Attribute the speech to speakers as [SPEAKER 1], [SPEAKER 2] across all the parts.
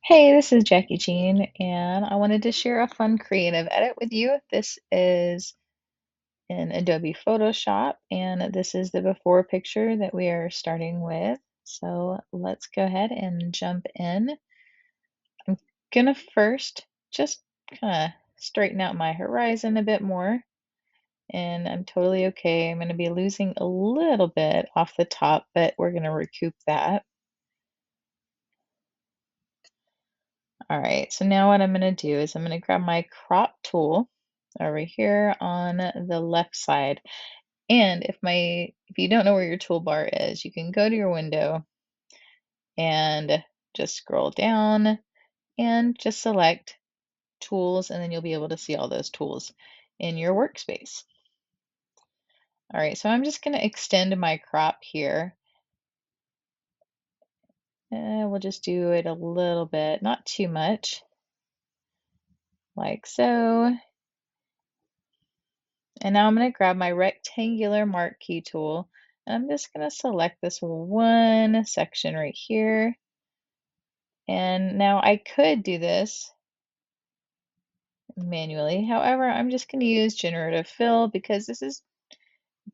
[SPEAKER 1] Hey, this is Jackie Jean, and I wanted to share a fun creative edit with you. This is in Adobe Photoshop, and this is the before picture that we are starting with. So let's go ahead and jump in. I'm gonna first just kind of straighten out my horizon a bit more, and I'm totally okay. I'm gonna be losing a little bit off the top, but we're gonna recoup that. All right, so now what I'm going to do is I'm going to grab my crop tool over here on the left side. And if you don't know where your toolbar is, you can go to your window and just scroll down and just select tools, and then you'll be able to see all those tools in your workspace. All right, so I'm just going to extend my crop here. And we'll just do it a little bit, not too much, like so. And now I'm going to grab my rectangular marquee tool, and I'm just going to select this one section right here. And now I could do this manually. However, I'm just going to use generative fill because this is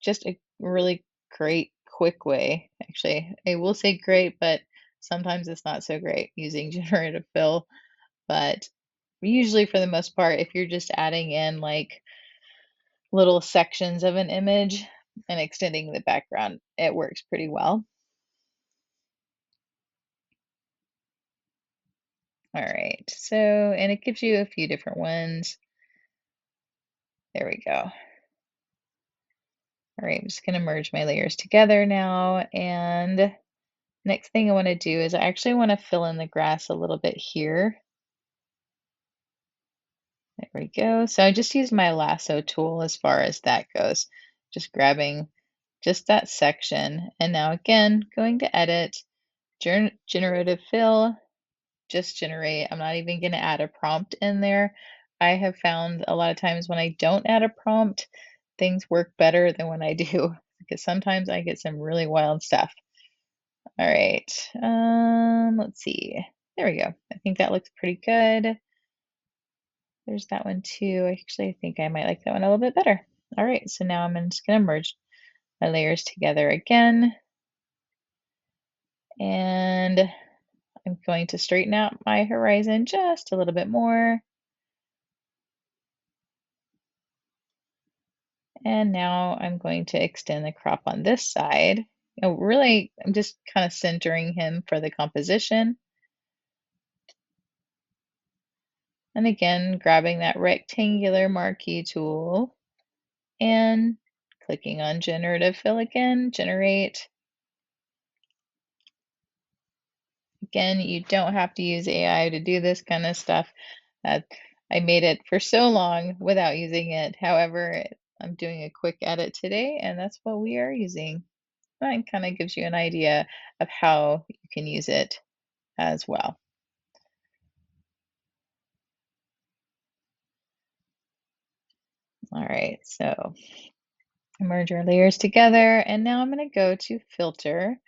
[SPEAKER 1] just a really great, quick way. Actually, I will say great, but sometimes it's not so great using generative fill. But usually, for the most part, if you're just adding in like little sections of an image and extending the background, it works pretty well. All right, so, and it gives you a few different ones. There we go. All right, I'm just gonna merge my layers together now. And next thing I wanna do is I actually wanna fill in the grass a little bit here. There we go. So I just use my lasso tool as far as that goes, just grabbing just that section. And now again, going to edit, generative fill, just generate. I'm not even going to add a prompt in there. I have found a lot of times when I don't add a prompt, things work better than when I do, because sometimes I get some really wild stuff. All right, let's see. There we go. I think that looks pretty good. There's that one too. Actually, I think I might like that one a little bit better. All right, so now I'm just going to merge my layers together again. And I'm going to straighten out my horizon just a little bit more. And now I'm going to extend the crop on this side. Really, I'm just kind of centering him for the composition. And again, grabbing that rectangular marquee tool and clicking on generative fill again, generate. Again, you don't have to use AI to do this kind of stuff. I made it for so long without using it. However, I'm doing a quick edit today, and that's what we are using. That kind of gives you an idea of how you can use it as well. All right, so merge our layers together, and now I'm going to go to filter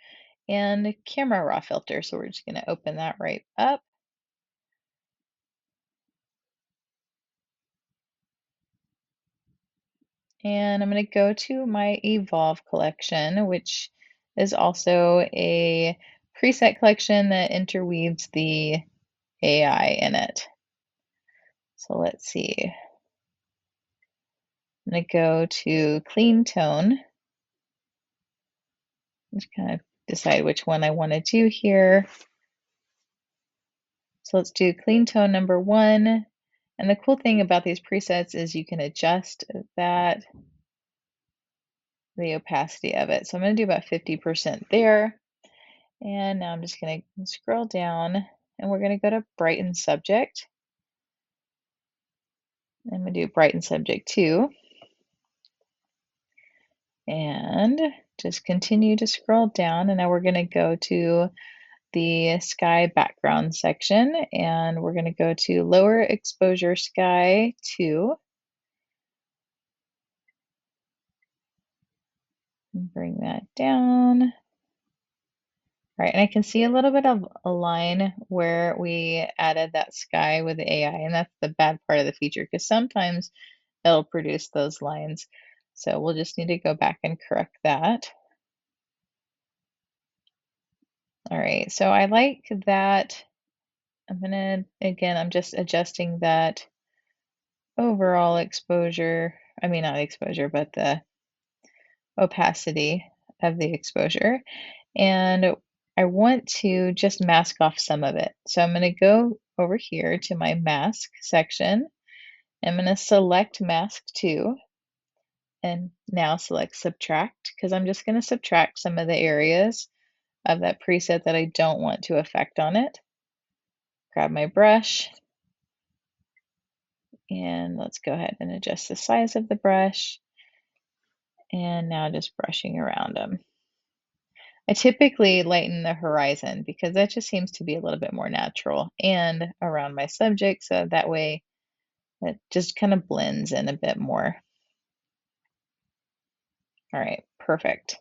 [SPEAKER 1] and camera raw filter. So we're just going to open that right up. And I'm going to go to my Evolve collection, which is also a preset collection that interweaves the AI in it. So let's see. I'm going to go to clean tone. Just kind of decide which one I want to do here. So let's do clean tone number 1. And the cool thing about these presets is you can adjust that, the opacity of it. So I'm going to do about 50% there. And now I'm just going to scroll down, and we're going to go to brighten subject. I'm going to do brighten subject 2. And just continue to scroll down. And now we're going to go to the sky background section, and we're going to go to lower exposure sky 2. Bring that down. Right, and I can see a little bit of a line where we added that sky with the AI, and that's the bad part of the feature because sometimes it'll produce those lines. So we'll just need to go back and correct that. All right, so I like that. Again, I'm just adjusting that overall exposure. I mean, not exposure, but the opacity of the exposure. And I want to just mask off some of it. So I'm going to go over here to my mask section. I'm going to select mask 2 and now select subtract because I'm just going to subtract some of the areas of that preset that I don't want to affect on it. Grab my brush and let's go ahead and adjust the size of the brush. And now just brushing around them. I typically lighten the horizon because that just seems to be a little bit more natural and around my subject, so that way it just kind of blends in a bit more. All right, perfect.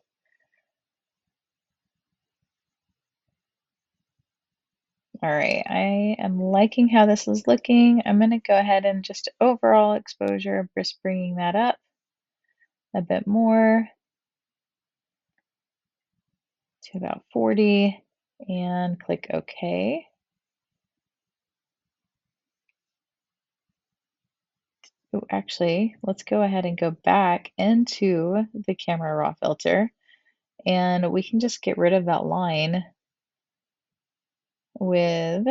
[SPEAKER 1] All right, I am liking how this is looking. I'm going to go ahead and just overall exposure, just bringing that up a bit more to about 40 and click OK. Oh, actually, let's go ahead and go back into the Camera RAW filter and we can just get rid of that line with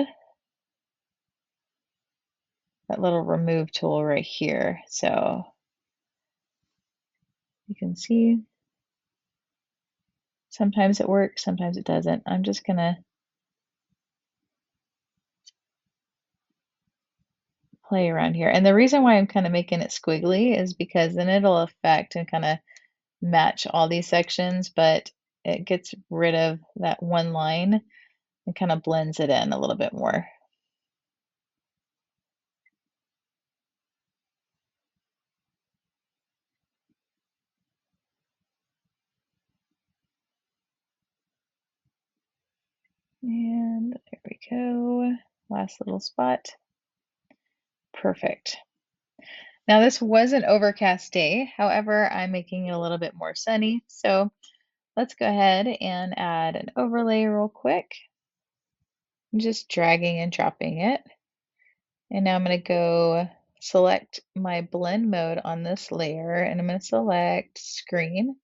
[SPEAKER 1] that little remove tool right here. So you can see sometimes it works, sometimes it doesn't. I'm just gonna play around here. And the reason why I'm kind of making it squiggly is because then it'll affect and kind of match all these sections, but it gets rid of that one line and kind of blends it in a little bit more. And there we go. Last little spot. Perfect. Now this was an overcast day. However, I'm making it a little bit more sunny. So let's go ahead and add an overlay real quick. I'm just dragging and dropping it. And now I'm going to go select my blend mode on this layer and I'm going to select screen.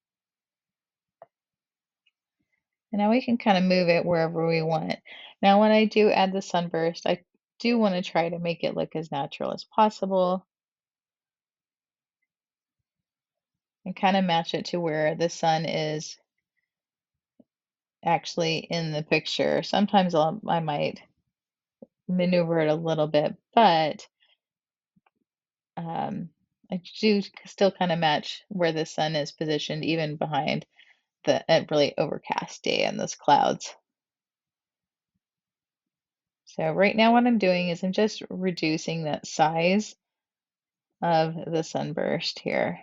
[SPEAKER 1] And now we can kind of move it wherever we want. Now when I do add the sunburst, I do want to try to make it look as natural as possible and kind of match it to where the sun is actually in the picture. Sometimes I might maneuver it a little bit, but I do still kind of match where the sun is positioned even behind a really overcast day and those clouds. So right now what I'm doing is I'm just reducing that size of the sunburst here.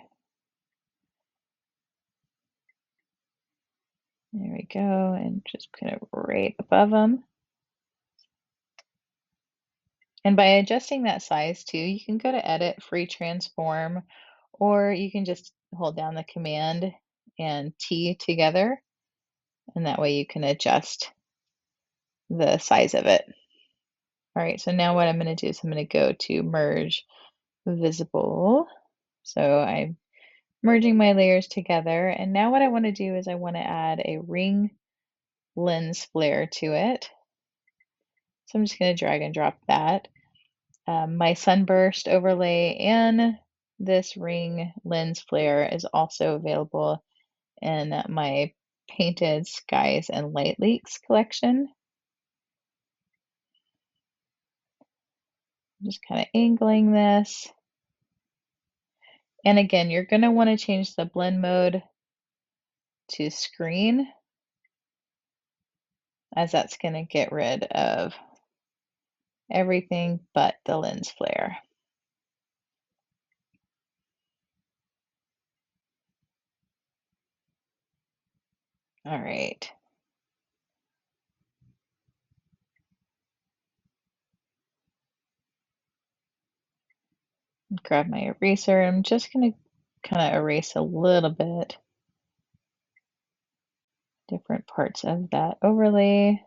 [SPEAKER 1] There we go, and just kind of right above them. And by adjusting that size too, you can go to Edit, Free Transform, or you can just hold down the Command and T together, and that way you can adjust the size of it. All right, so now what I'm going to do is I'm going to go to Merge Visible. So I'm merging my layers together, and now what I want to do is I want to add a ring lens flare to it. So I'm just going to drag and drop that. My sunburst overlay and this ring lens flare is also available in my Painted Skies and Light Leaks collection. I'm just kind of angling this. And again, you're going to want to change the blend mode to screen, as that's going to get rid of everything but the lens flare. All right. Grab my eraser. I'm just going to kind of erase a little bit different parts of that overlay.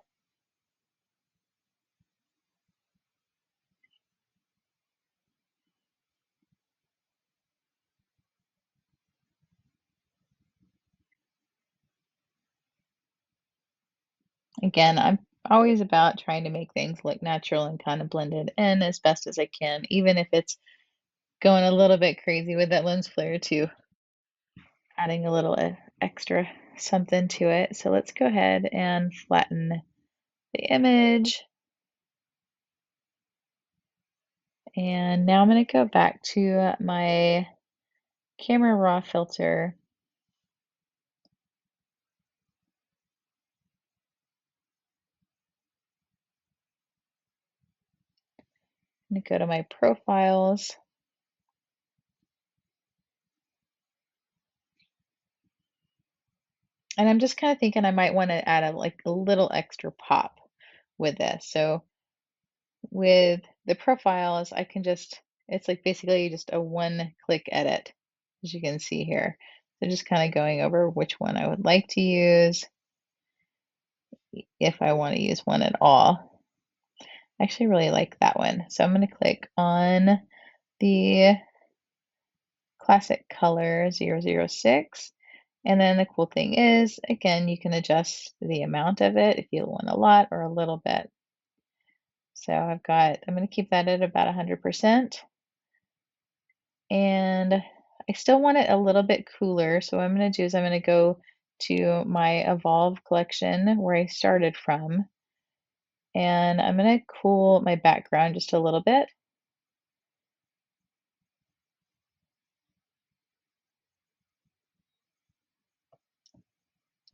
[SPEAKER 1] Again, I'm always about trying to make things look natural and kind of blended in as best as I can, even if it's going a little bit crazy with that lens flare too, adding a little extra something to it. So let's go ahead and flatten the image. And now I'm going to go back to my Camera RAW filter. I'm going to go to my profiles. And I'm just kind of thinking I might want to add a little extra pop with this. So with the profiles, I can just, it's like basically just a one-click edit, as you can see here. So just kind of going over which one I would like to use, if I want to use one at all. I actually really like that one. So I'm going to click on the classic color 006. And then the cool thing is, again, you can adjust the amount of it if you want a lot or a little bit. So I'm going to keep that at about 100%. And I still want it a little bit cooler. So what I'm going to do is I'm going to go to my Evolve collection where I started from. And I'm going to cool my background just a little bit.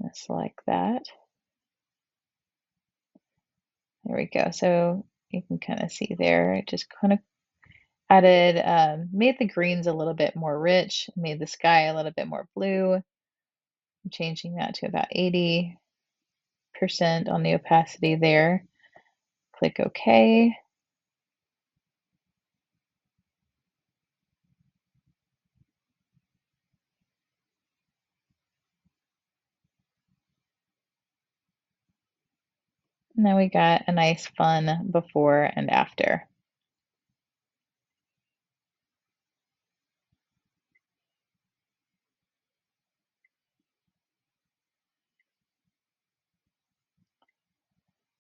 [SPEAKER 1] Just like that. There we go. So you can kind of see there, it just kind of added, made the greens a little bit more rich, made the sky a little bit more blue. I'm changing that to about 80% on the opacity there. Click OK. And then we got a nice fun before and after.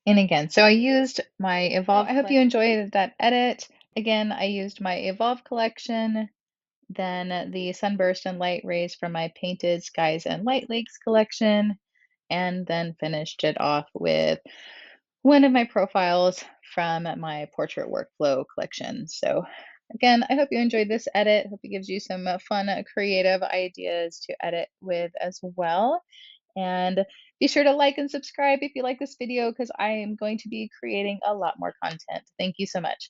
[SPEAKER 1] And again, so I used my Evolve. I hope you enjoyed that edit. Again, I used my Evolve collection, then the Sunburst and Light Rays from my Painted Skies and Light Lakes collection, and then finished it off with one of my profiles from my Portrait Workflow collection. So again, I hope you enjoyed this edit. Hope it gives you some fun, creative ideas to edit with as well. And be sure to like and subscribe if you like this video because I am going to be creating a lot more content. Thank you so much.